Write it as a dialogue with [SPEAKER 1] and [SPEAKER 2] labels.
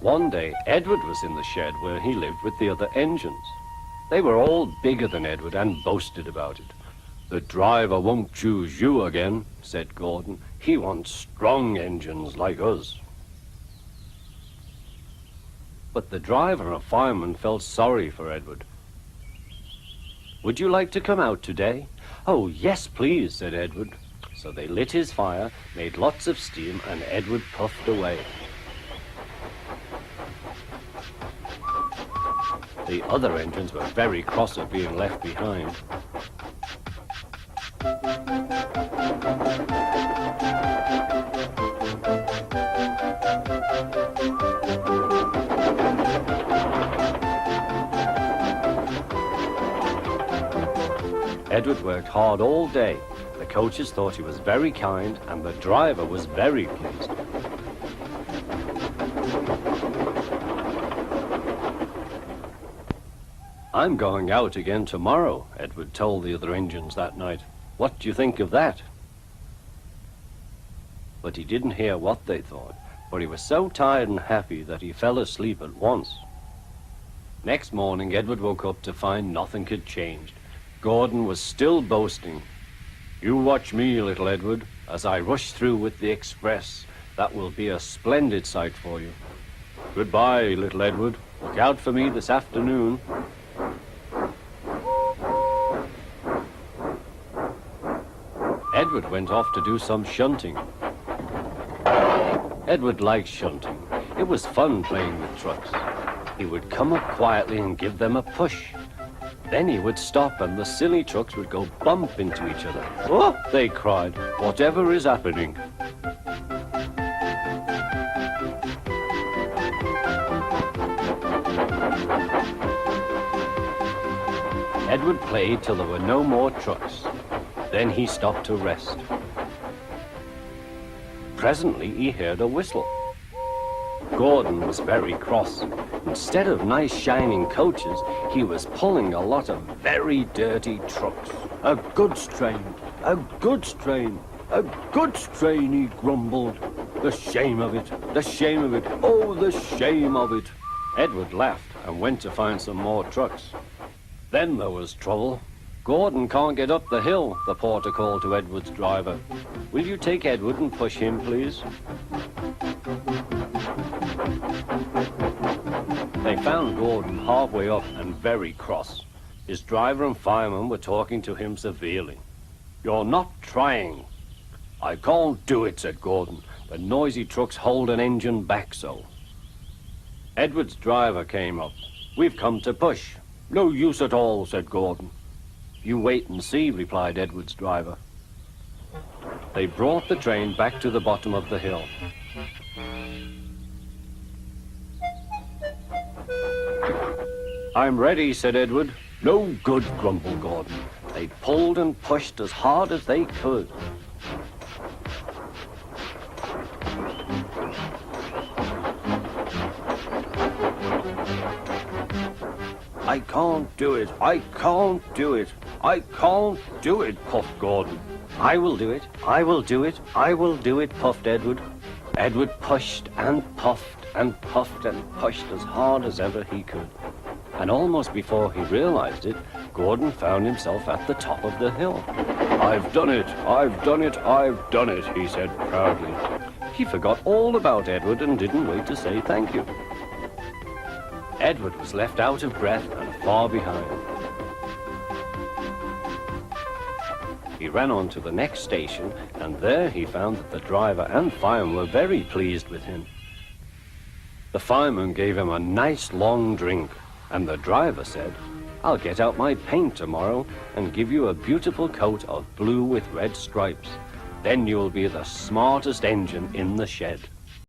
[SPEAKER 1] One day, Edward was in the shed where he lived with the other engines. They were all bigger than Edward and boasted about it. "The driver won't choose you again," said Gordon. "He wants strong engines like us." But the driver and fireman felt sorry for Edward. "Would you like to come out today?" "Oh, yes, please," said Edward. So they lit his fire, made lots of steam, and Edward puffed away. The other engines were very cross at being left behind. Edward worked hard all day. The coaches thought he was very kind, and the driver was very pleased. "I'm going out again tomorrow," Edward told the other engines that night. "What do you think of that?" But he didn't hear what they thought, for he was so tired and happy that he fell asleep at once. Next morning, Edward woke up to find nothing had changed. Gordon was still boasting. "You watch me, little Edward, as I rush through with the express. That will be a splendid sight for you. Goodbye, little Edward. Look out for me this afternoon." Edward went off to do some shunting. Edward liked shunting. It was fun playing with trucks. He would come up quietly and give them a push. Then he would stop and the silly trucks would go bump into each other. "Oh!" they cried. "Whatever is happening?" Edward played till there were no more trucks. Then he stopped to rest. Presently he heard a whistle. Gordon was very cross. Instead of nice shining coaches, he was pulling a lot of very dirty trucks. "A goods train, a goods train, a goods train," he grumbled. "The shame of it, the shame of it, oh, the shame of it." Edward laughed and went to find some more trucks. Then there was trouble. "Gordon can't get up the hill," the porter called to Edward's driver. "Will you take Edward and push him, please?" They found Gordon halfway up and very cross. His driver and fireman were talking to him severely. "You're not trying." "I can't do it," said Gordon. "The noisy trucks hold an engine back so." Edward's driver came up. "We've come to push." "No use at all," said Gordon. "You wait and see," replied Edward's driver. They brought the train back to the bottom of the hill. "I'm ready," said Edward. "No good," grumbled Gordon. They pulled and pushed as hard as they could. "I can't do it, I can't do it, I can't do it," puffed Gordon. "I will do it, I will do it, I will do it," puffed Edward. Edward pushed and puffed and puffed and pushed as hard as ever he could. And almost before he realized it, Gordon found himself at the top of the hill. "I've done it, I've done it, I've done it," he said proudly. He forgot all about Edward and didn't wait to say thank you. Edward was left out of breath and far behind. He ran on to the next station, and there he found that the driver and fireman were very pleased with him. The fireman gave him a nice long drink, and the driver said, "I'll get out my paint tomorrow and give you a beautiful coat of blue with red stripes. Then you'll be the smartest engine in the shed."